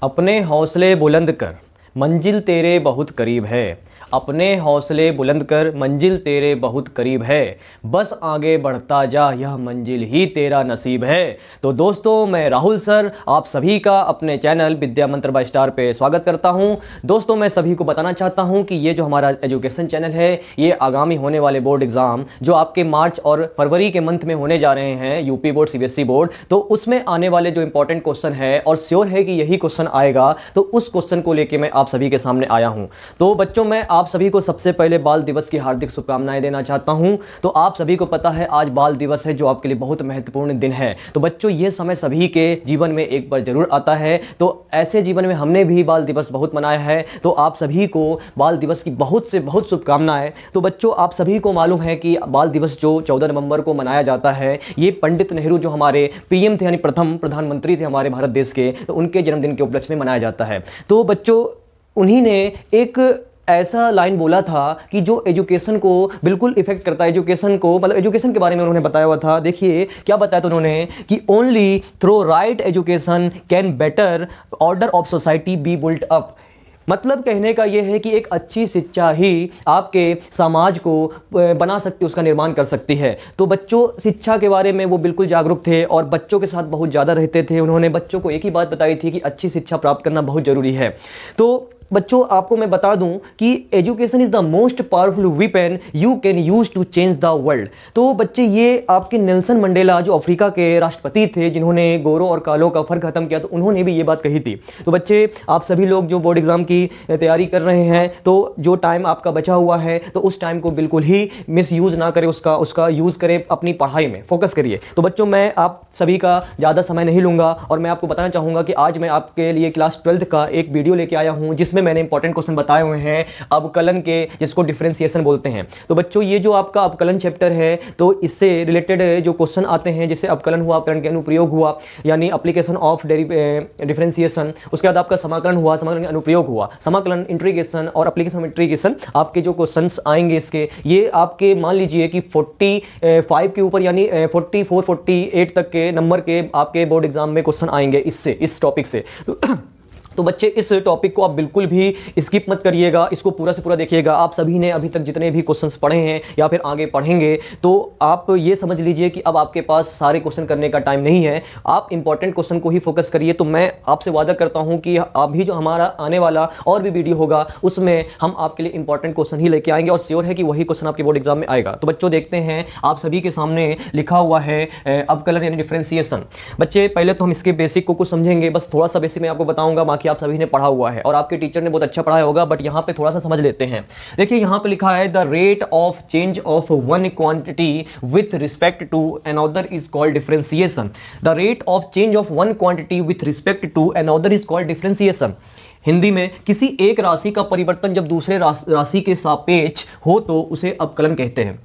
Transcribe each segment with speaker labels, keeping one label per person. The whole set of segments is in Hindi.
Speaker 1: अपने हौसले बुलंद कर मंजिल तेरे बहुत करीब है। अपने हौसले बुलंद कर मंजिल तेरे बहुत करीब है। बस आगे बढ़ता जा यह मंजिल ही तेरा नसीब है। तो दोस्तों, मैं राहुल सर आप सभी का अपने चैनल विद्या मंत्र बाय स्टार पे स्वागत करता हूं। दोस्तों, मैं सभी को बताना चाहता हूं कि ये जो हमारा एजुकेशन चैनल है, ये आगामी होने वाले बोर्ड एग्जाम जो आपके मार्च और फरवरी के मंथ में होने जा रहे हैं, यूपी बोर्ड, सीबीएसई बोर्ड, तो उसमें आने वाले जो इंपॉर्टेंट क्वेश्चन है और श्योर है कि यही क्वेश्चन आएगा, तो उस क्वेश्चन को लेकर मैं आप सभी के सामने आया हूं। तो बच्चों, मैं आप सभी को सबसे पहले बाल दिवस की हार्दिक शुभकामनाएं देना चाहता हूं। तो आप सभी को पता है आज बाल दिवस है, जो आपके लिए बहुत महत्वपूर्ण दिन है। तो बच्चों, ये समय सभी के जीवन में एक बार जरूर आता है। तो ऐसे जीवन में हमने भी बाल दिवस बहुत मनाया है, तो आप सभी को बाल दिवस की बहुत से बहुत शुभकामनाएं। तो बच्चों, आप सभी को मालूम है कि बाल दिवस जो 14 नवंबर को मनाया जाता है, ये पंडित नेहरू जो हमारे पीएम थे, यानी प्रथम प्रधानमंत्री थे हमारे भारत देश के, तो उनके जन्मदिन के उपलक्ष्य में मनाया जाता है। तो बच्चों, उन्हीं ने एक ऐसा लाइन बोला था कि जो एजुकेशन को बिल्कुल इफेक्ट करता है, एजुकेशन को, मतलब एजुकेशन के बारे में उन्होंने बताया हुआ था। देखिए क्या बताया था उन्होंने कि only through right education can better order of society be built up. मतलब कहने का यह है कि एक अच्छी शिक्षा ही आपके समाज को बना सकती है, उसका निर्माण कर सकती है। तो बच्चों, शिक्षा के बारे में वो बिल्कुल जागरूक थे और बच्चों के साथ बहुत ज़्यादा रहते थे। उन्होंने बच्चों को एक ही बात बताई थी कि अच्छी शिक्षा प्राप्त करना बहुत ज़रूरी है। तो बच्चों, आपको मैं बता दूं कि education is the most powerful weapon you can use to change the world. तो बच्चे, ये आपके नेल्सन मंडेला जो अफ्रीका के राष्ट्रपति थे, जिन्होंने गोरों और कालों का फर्क खत्म किया, तो उन्होंने भी ये बात कही थी। तो बच्चे, आप सभी लोग जो बोर्ड एग्जाम की तैयारी कर रहे हैं, तो जो टाइम आपका बचा हुआ है, तो उस टाइम को बिल्कुल ही मिस यूज ना करें, उसका यूज करें, अपनी पढ़ाई में फोकस करिए। तो बच्चों, मैं आप सभी का ज़्यादा समय नहीं लूंगा और मैं आपको बताना चाहूँगा कि आज मैं आपके लिए क्लास 12th का एक वीडियो लेके आया हूँ, जिसमें मैंने इंपॉर्टेंट क्वेश्चन बताए हुए हैं अवकलन के, जिसको डिफरेंशिएशन बोलते हैं। तो बच्चों, ये जो आपका अवकलन चैप्टर है, तो इससे रिलेटेड जो क्वेश्चन आते हैं, जैसे अवकलन हुआ, अवकलन के अनुप्रयोग हुआ, यानी एप्लीकेशन ऑफ डिफरेंशिएशन, उसके बाद आपका समाकलन हुआ, समाकलन का अनुप्रयोग हुआ, समाकलन, इंटीग्रेशन और एप्लीकेशन ऑफ इंटीग्रेशन, आपके जो क्वेश्चंस आएंगे इसके, ये आपके मान लीजिए कि 45 के ऊपर, यानी 44 48 तक के नंबर के आपके बोर्ड एग्जाम में क्वेश्चन आएंगे इससे, इस टॉपिक से। तो बच्चे, इस टॉपिक को आप बिल्कुल भी स्किप मत करिएगा, इसको पूरा से पूरा देखिएगा। आप सभी ने अभी तक जितने भी क्वेश्चंस पढ़े हैं या फिर आगे पढ़ेंगे, तो आप ये समझ लीजिए कि अब आपके पास सारे क्वेश्चन करने का टाइम नहीं है, आप इंपॉर्टेंट क्वेश्चन को ही फोकस करिए। तो मैं आपसे वादा करता हूं कि अभी जो हमारा आने वाला और भी वीडियो होगा, उसमें हम आपके लिए इंपॉर्टेंट क्वेश्चन ही लेके आएंगे और श्योर है कि वही क्वेश्चन आपके बोर्ड एग्जाम में आएगा। तो बच्चों, देखते हैं, आप सभी के सामने लिखा हुआ है अवकलन यानी डिफरेंशिएशन। बच्चे, पहले तो हम इसके बेसिक को कुछ समझेंगे, बस थोड़ा सा बेसिक मैं आपको बताऊंगा, बाकी आप सभी ने पढ़ा हुआ है और आपके टीचर ने बहुत अच्छा पढ़ाया होगा, बट यहां पे थोड़ा सा समझ लेते हैं। देखिए, यहां पे लिखा है the rate of change of one quantity with respect to another is called differentiation. The rate of change of one quantity with respect to another is called differentiation. Hindi में किसी एक राशि का परिवर्तन जब दूसरे राशि के सापेक्ष हो तो उसे अवकलन कहते हैं।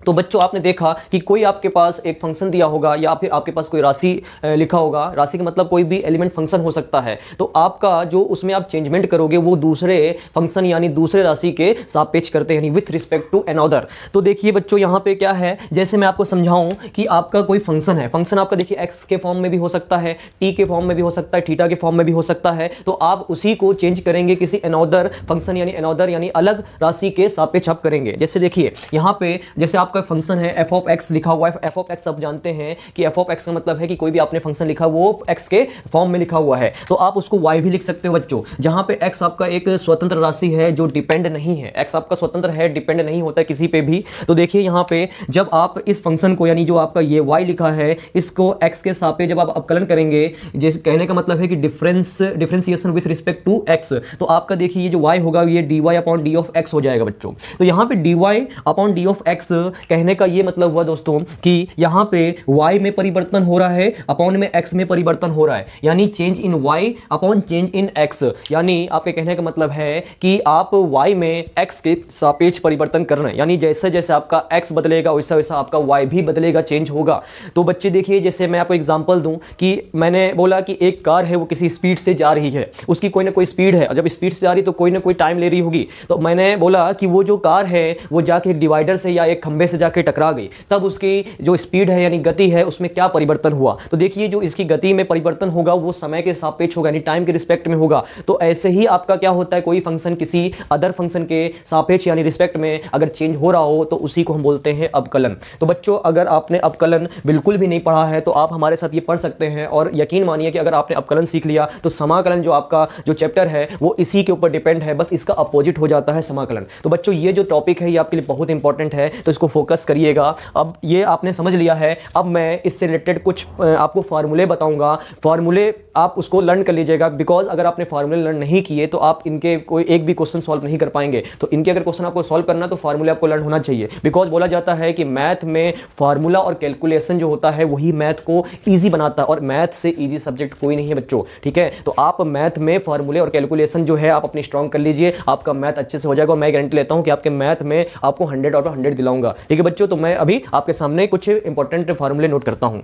Speaker 1: तो बच्चों, आपने देखा कि कोई आपके पास एक फंक्शन दिया होगा या फिर आपके पास कोई राशि लिखा होगा, राशि का मतलब कोई भी एलिमेंट फंक्शन हो सकता है, तो आपका जो उसमें आप चेंजमेंट करोगे वो दूसरे फंक्शन यानी दूसरे राशि के सापेक्ष करते हैं, यानी विथ रिस्पेक्ट टू अनदर। तो देखिए बच्चों, यहाँ पे क्या है, जैसे मैं आपको समझाऊं कि आपका कोई फंक्शन है, फंक्शन आपका देखिए एक्स के फॉर्म में भी हो सकता है, टी के फॉर्म में भी हो सकता है, थीटा के फॉर्म में भी हो सकता है। तो आप उसी को चेंज करेंगे किसी अनदर फंक्शन यानी अलग राशि के सापेक्ष आप करेंगे। जैसे देखिए, यहाँ पे जैसे आपका फंक्शन है एफ ऑफ एक्स लिखा हुआ है। एफ ऑफ एक्स आप जानते हैं कि एफ ऑफ एक्स का मतलब है कि कोई भी आपने फंक्शन लिखा वो एक्स के फॉर्म में लिखा हुआ है, तो आप उसको वाई भी लिख सकते हो बच्चों। जहां पे एक्स आपका एक स्वतंत्र राशि है जो डिपेंड नहीं है, एक्स आपका स्वतंत्र है, डिपेंड नहीं होता है किसी पे भी। तो देखिए, यहाँ पे जब आप इस फंक्शन को, यानी जो आपका ये वाई लिखा है, इसको एक्स के सापेक्ष जब आप अवकलन करेंगे, जैसे कहने का मतलब है कि differentiation with respect to x, तो आपका देखिए ये जो वाई होगा ये d y upon D of x हो जाएगा बच्चों। तो यहाँ पे d y upon D of x कहने का का ये मतलब हुआ दोस्तों कि यहां पे y में परिवर्तन हो रहा है अपॉन में x में परिवर्तन हो रहा है, यानी change in y upon change in x। यानी आपके कहने का मतलब है कि आप y में x के सापेक्ष परिवर्तन कर रहे हैं, यानी जैसे जैसे आपका x बदलेगा वैसा वैसा आपका y भी बदलेगा, चेंज होगा। तो बच्चे देखिए, जैसे मैं आपको एग्जांपल दूं कि मैंने बोला कि एक कार है वो किसी स्पीड से जा रही है, उसकी कोई ना कोई स्पीड है, जब स्पीड से जा रही तो कोई ना कोई टाइम ले रही होगी। तो मैंने बोला कि वो जो कार है वो जाके एक डिवाइडर से या एक खंबे से जाके टकरा गई, तब उसकी जो स्पीड है यानी गति है उसमें क्या परिवर्तन हुआ। तो देखिए जो इसकी गति में परिवर्तन होगा वो समय के सापेक्ष होगा, यानी टाइम के रिस्पेक्ट में होगा। तो ऐसे ही आपका क्या होता है, कोई फंक्शन किसी अदर फंक्शन के सापेक्ष यानी रिस्पेक्ट में अगर चेंज हो रहा हो तो उसी को हम बोलते हैं अवकलन। तो बच्चों अगर आपने अवकलन बिल्कुल भी नहीं पढ़ा है तो आप हमारे साथ ये पढ़ सकते हैं, और यकीन मानिए कि अगर आपने अवकलन सीख लिया तो समाकलन जो आपका जो चैप्टर है वो इसी के ऊपर डिपेंड है, बस इसका अपोजिट हो जाता है समाकलन। तो बच्चों ये जो टॉपिक है ये आपके लिए बहुत इंपॉर्टेंट है, तो इसको फोकस करिएगा। अब ये आपने समझ लिया है, अब मैं इससे रिलेटेड कुछ आपको फार्मूले बताऊंगा, फार्मूले आप उसको लर्न कर लीजिएगा, बिकॉज अगर आपने फार्मूले लर्न नहीं किए तो आप इनके कोई एक भी क्वेश्चन सॉल्व नहीं कर पाएंगे। तो इनके अगर क्वेश्चन आपको सॉल्व करना तो फार्मूले आपको लर्न होना चाहिए, बिकॉज बोला जाता है कि मैथ में फार्मूला और कैलकुलेशन जो होता है वही मैथ को ईजी बनाता है, और मैथ से ईजी सब्जेक्ट कोई नहीं है बच्चों, ठीक है। तो आप मैथ में फार्मूले और कैलकुलेशन जो है आप अपनी स्ट्रॉन्ग कर लीजिए, आपका मैथ अच्छे से हो जाएगा। मैं गारंटी लेता हूं कि आपके मैथ में आपको 100 आउट ऑफ 100 दिलाऊंगा, ठीक है बच्चों। तो मैं अभी आपके सामने कुछ इंपॉर्टेंट फार्मूले नोट करता हूं,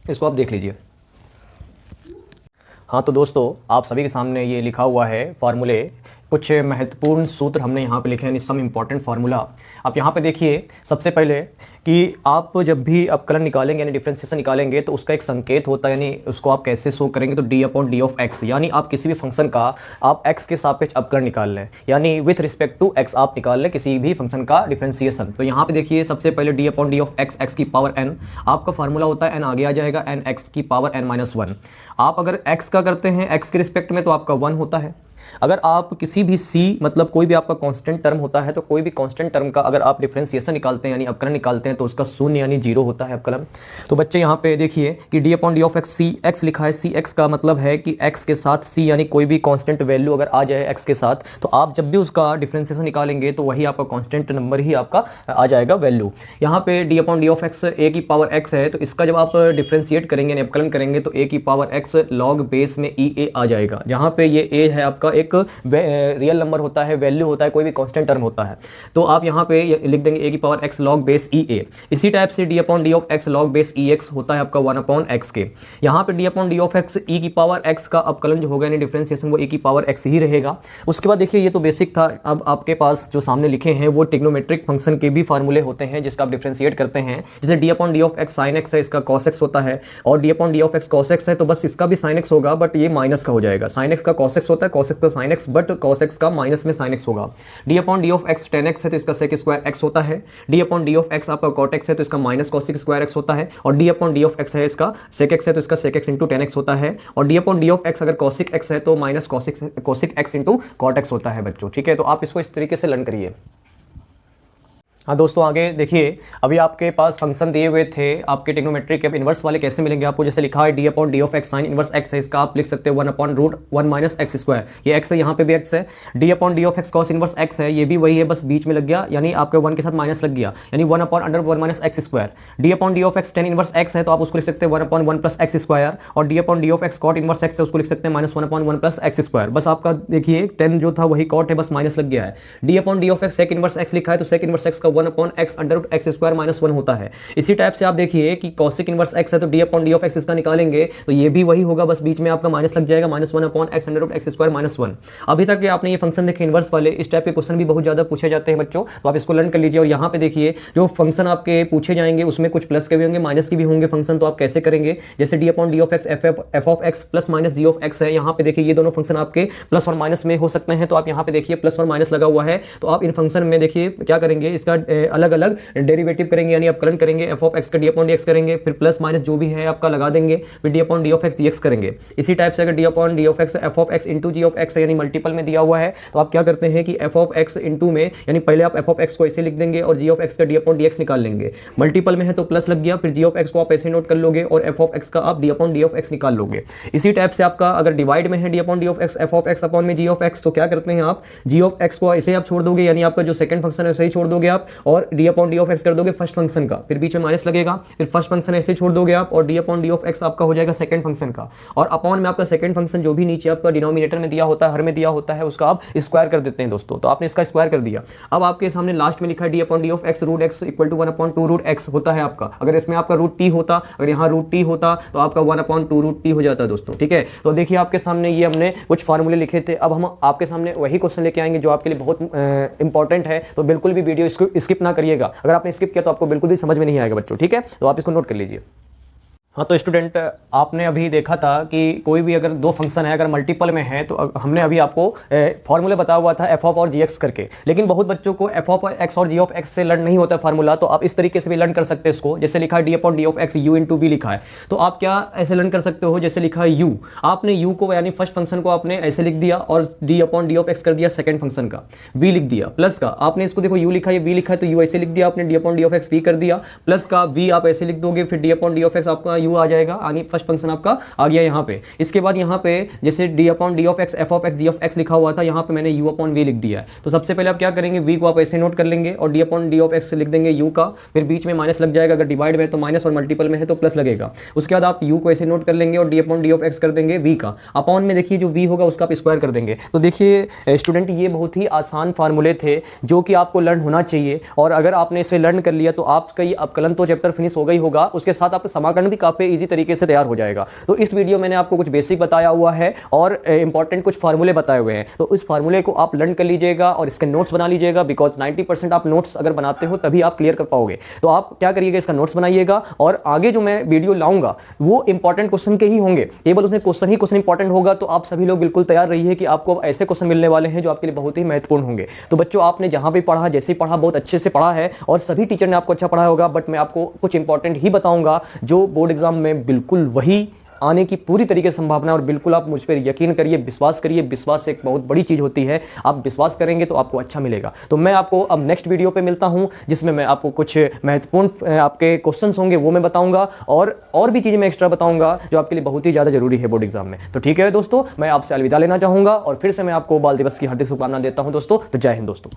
Speaker 1: इसको आप देख लीजिए। हाँ तो दोस्तों आप सभी के सामने ये लिखा हुआ है फार्मूले, कुछ महत्वपूर्ण सूत्र हमने यहाँ पे लिखे हैं, सम इंपॉर्टेंट फार्मूला। आप यहाँ पे देखिए सबसे पहले कि आप जब भी अवकलन निकालेंगे यानी डिफरेंशिएशन निकालेंगे तो उसका एक संकेत होता है, यानी उसको आप कैसे शो करेंगे, तो D upon D of x, यानी आप किसी भी फंक्शन का आप एक्स के सापेक्ष अवकलन निकाल लें, यानी विथ रिस्पेक्ट टू एक्स आप निकाल लें किसी भी फंक्शन का डिफरेंशिएशन। तो यहाँ पे देखिए सबसे पहले D upon D of x, x की पावर एन, आपका फार्मूला होता है एन आगे आ जाएगा एन एक्स की पावर एन माइनस 1। आप अगर एक्स का करते हैं एक्स के रिस्पेक्ट में तो आपका 1 होता है। अगर आप किसी भी c मतलब कोई भी आपका कांस्टेंट टर्म होता है तो कोई भी कांस्टेंट टर्म का अगर आप डिफरेंशिएशन निकालते हैं यानी अवकलन निकालते हैं तो उसका 0 यानी 0 होता है अवकलन। तो बच्चे यहाँ पे देखिए कि d upon D of x, C x लिखा है, सी एक्स का मतलब है कि एक्स के साथ c यानी कोई भी कांस्टेंट वैल्यू अगर आ जाए एक्स के साथ तो आप जब भी उसका डिफरेंशिएशन निकालेंगे तो वही आपका कांस्टेंट नंबर ही आपका आ जाएगा वैल्यू। यहाँ पे D upon D of X A की पावर एक्स है, तो इसका जब आप डिफरेंशिएट करेंगे यानी अवकलन करेंगे तो ए की पावर एक्स लॉग बेस में ई ए आ जाएगा, जहाँ पे ये ए है आपका एक रियल नंबर होता है, वैल्यू होता है, कोई भी कांस्टेंट टर्म होता है। तो आप यहाँ पे लिख देंगे ए की power X log base E A. इसी टाइप से D upon D of X log base E X होता है आपका 1 अपॉन एक्स के। यहाँ पे D upon D of X E की पावर एक्स का अवकलन जो होगा यानी डिफरेंशिएशन वो ए की पावर एक्स ही रहेगा। उसके बाद देखिए ये तो बेसिक था, अब आपके पास जो सामने लिखे हैं वो ट्रिग्नोमेट्रिक फंक्शन के भी फार्मूले होते हैं जिसका आप डिफरेंशिएट करते हैं। जैसे d upon D of x sine x है, इसका कॉस एक्स होता है, और d upon D of x cos x है तो बस इसका भी साइन एक्स होगा बट ये माइनस का हो जाएगा। साइन एक्स का कॉस एक्स होता है, कॉस एक्स का sine x, but cos x का माइनस में साइन एक्स होगा। D upon D of x ten x है तो इसका सेक स्क्वायर एक्स होता है। D upon D of x आपका कॉट एक्स है तो इसका माइनस कॉसिक स्क्वायर एक्स होता है, और d upon D of x है इसका सेक एक्स है तो इसका sec x into tan x होता है, और d upon D of x अगर कॉसिक एक्स है तो minus cosec x into cot x होता है बच्चों, ठीक है। तो आप इसको इस तरीके से लर्न करिए। हाँ दोस्तों आगे देखिए, अभी आपके पास फंक्शन दिए हुए थे आपके ट्रिग्नोमेट्रिक, अब इन्वर्स वाले कैसे मिलेंगे आपको, जैसे लिखा है d upon D of x sin inverse x है, इसका आप लिख सकते हैं 1 upon root 1 minus x square, ये एक्स है, यहाँ पे भी एक्स है। D upon D of x cos inverse x है, ये भी वही है, बस बीच में लग गया यानी आपके 1 के साथ माइनस लग गया, यानी 1 upon under 1 minus x square. D upon D of x tan inverse x है तो आप उसको लिख सकते हैं 1 अपॉन 1 प्लस एक्स स्क्वायर, और d upon D of x cot inverse x है उसको लिख सकते हैं minus 1 upon 1 plus x square. बस आपका देखिए 10 जो था वही कॉट है, बस माइनस लग गया है। D upon D of x sec inverse x लिखा है तो सेक इन्वर्स एक्स का 1 upon x under x square minus 1 होता है। इसी टाइप से आप देखिए कि कॉसिक इनवर्स एक्स है तो D upon D of x इसका निकालेंगे तो ये भी वही होगा, बस बीच में आपका माइनस लग जाएगा, minus 1 upon x under x square minus 1। अभी तक आपने ये फंक्शन देखे इनवर्स वाले, इस टाइप के क्वेश्चन भी बहुत ज्यादा पूछे जाते हैं बच्चों, तो आप इसको लर्न कर लीजिए। और यहाँ पे देखिए जो फंक्शन आपके पूछे जाएंगे उसमें कुछ प्लस के भी होंगे माइनस के भी होंगे फंक्शन, तो आप कैसे करेंगे, जैसे d upon D of x f of x plus minus g of x है, यहाँ पे देखिए ये दोनों फंक्शन आपके प्लस और माइनस में हो सकते हैं, तो आप यहाँ पे देखिए प्लस और माइनस लगा हुआ है, तो आप इन फंक्शन में देखिए क्या करेंगे, इसका अलग अलग डेरिवेटिव करेंगे यानी अवकलन करेंगे, एफ ऑफ एक्स का डी अपॉन डी एक्स करेंगे, फिर प्लस माइनस जो भी है आपका लगा देंगे, फिर d upon D of x d x करेंगे। इसी टाइप से अगर d upon D of x f of x into g of x यानी मल्टीपल में दिया हुआ है तो आप क्या करते हैं कि एफ ऑफ एक्स इंटू में यानी पहले आप एफ ऑफ एक्स को ऐसे लिख देंगे और जी ऑफ एक्स का डी अपॉन डी एक्स निकाल लेंगे। मल्टीपल में है तो प्लस लग गया, फिर जी ऑफ एक्स को आप ऐसे नोट कर लोगे और एफ ऑफ एक्स का आप D upon D of x निकाल लोगे। इसी टाइप से आपका अगर डिवाइड में है d upon D of x f of x upon में जी ऑफ एक्स, तो क्या करते हैं आप जी ऑफ एक्स को ऐसे आप छोड़ दोगे यानी आपका जो सेकंड फंक्शन है सही छोड़ दोगे आप, और d upon D of x कर दोगे फर्स्ट फंक्शन का, फिर बीच में माइनस लगेगा, फिर फर्स्ट फंक्शन ऐसे छोड़ दोगे आप और d upon D of x आपका हो जाएगा सेकंड फंक्शन का, और अपॉन में आपका सेकंड फंक्शन जो भी नीचे आपका डिनोमिनेटर में दिया होता है, हर में दिया होता है, उसका आप स्क्वायर कर देते हैं दोस्तों। तो आपने इसका स्क्वायर कर दिया। अब आपके सामने लास्ट में लिखा है d upon D of x root x equal to 1 upon 2 root x होता है आपका। अगर इसमें आपका रूट टी होता, अगर यहाँ रूट टी होता तो आपका 1 अपॉन 2 रूट टी हो जाता है दोस्तों, ठीक है। तो देखिए आपके सामने ये हमने कुछ फार्मूले लिखे थे, अब हम आपके सामने वही क्वेश्चन लेके आएंगे जो आपके लिए बहुत इंपॉर्टेंट है, तो बिल्कुल भी वीडियो स्किप ना करिएगा। अगर आपने स्किप किया तो आपको बिल्कुल भी समझ में नहीं आएगा बच्चों, ठीक है। तो आप इसको नोट कर लीजिए। हाँ, तो स्टूडेंट आपने अभी देखा था कि कोई भी अगर दो फंक्शन है अगर मल्टीपल में है तो हमने अभी आपको फार्मूला बताया हुआ था एफ ऑफ और जी एक्स करके, लेकिन बहुत बच्चों को एफ ऑफ एक्स और जी ऑफ एक्स से लर्न नहीं होता फार्मूला, तो आप इस तरीके से भी लर्न कर सकते हैं इसको। जैसे लिखा है d upon D of x u into v लिखा है, तो आप क्या ऐसे लर्न कर सकते हो, जैसे लिखा है यू, आपने यू को यानी फर्स्ट फंक्शन को आपने ऐसे लिख दिया और d upon D of x कर दिया सेकंड फंक्शन का, वी लिख दिया, प्लस का आपने इसको देखो यू लिखा है वी लिखा है तो यू ऐसे लिख दिया आपने, d upon D of x v कर दिया, प्लस का वी आप ऐसे लिख दोगे, फिर d upon D of x आपका यू आ जाएगा, आगे फर्स्ट फंक्शन आपका आ गया यहाँ पे। इसके बाद यहाँ पे जैसे d upon D of x f of x g of x लिखा हुआ था, यहाँ पे मैंने यू अपॉन वी लिख दिया है। तो सबसे पहले आप क्या करेंगे, वी को आप ऐसे नोट कर लेंगे और d upon D of x लिख देंगे यू का, फिर बीच में माइनस लग जाएगा, अगर डिवाइड में है तो माइनस और मल्टीपल में है तो प्लस लगेगा। उसके बाद आप यू को ऐसे नोट कर लेंगे और d upon D of x कर देंगे वी का, अपॉन में देखिए जो वी होगा उसका आप स्क्वायर कर देंगे। तो देखिए स्टूडेंट ये बहुत ही आसान फार्मूले थे जो कि आपको लर्न होना चाहिए, और अगर आपने इसे लर्न कर लिया तो आपका ये अपकलन तो चैप्टर फिनिश हो गई होगा, उसके साथ आपका समाकलन भी काफी ईजी तरीके से तैयार हो जाएगा। तो इस वीडियो मैंने आपको कुछ बेसिक बताया हुआ है और इंपॉर्टेंट कुछ फार्मूले बताए हुए हैं, तो इस फार्मूले को आप लर्न कर लीजिएगा और इसके नोट्स बना लीजिएगा, बिकॉज 90% आप नोट्स अगर बनाते हो तभी आप क्लियर कर पाओगे। तो आप क्या करिएगा, इसका नोट्स बनाइएगा और आगे जो मैं वीडियो लाऊंगा वो इंपॉर्टेंट क्वेश्चन के ही होंगे, केवल उसमें क्वेश्चन इंपॉर्टेंट होगा। तो आप सभी लोग बिल्कुल तैयार रहिए कि आपको ऐसे क्वेश्चन मिलने वाले हैं जो आपके लिए बहुत ही महत्वपूर्ण होंगे। तो बच्चों आपने जहां भी पढ़ा, जैसे पढ़ा, बहुत अच्छे से पढ़ा है और सभी टीचर ने आपको अच्छा पढ़ाया होगा, बट मैं आपको कुछ इंपॉर्टेंट ही बताऊंगा जो बोर्ड एग्जाम में बिल्कुल वही आने की पूरी तरीके से संभावना। और बिल्कुल आप मुझ पर यकीन करिए, विश्वास करिए, विश्वास एक बहुत बड़ी चीज़ होती है, आप विश्वास करेंगे तो आपको अच्छा मिलेगा। तो मैं आपको अब नेक्स्ट वीडियो पे मिलता हूं जिसमें मैं आपको कुछ महत्वपूर्ण आपके क्वेश्चंस होंगे वो मैं बताऊंगा और भी चीज़ें मैं एक्स्ट्रा बताऊंगा जो आपके लिए बहुत ही ज़्यादा जरूरी है बोर्ड एग्जाम में। तो ठीक है दोस्तों, मैं आपसे अलविदा लेना चाहूँगा और फिर से मैं आपको बाल दिवस की हार्दिक शुभकामनाएं देता हूँ दोस्तों। तो जय हिंद दोस्तों।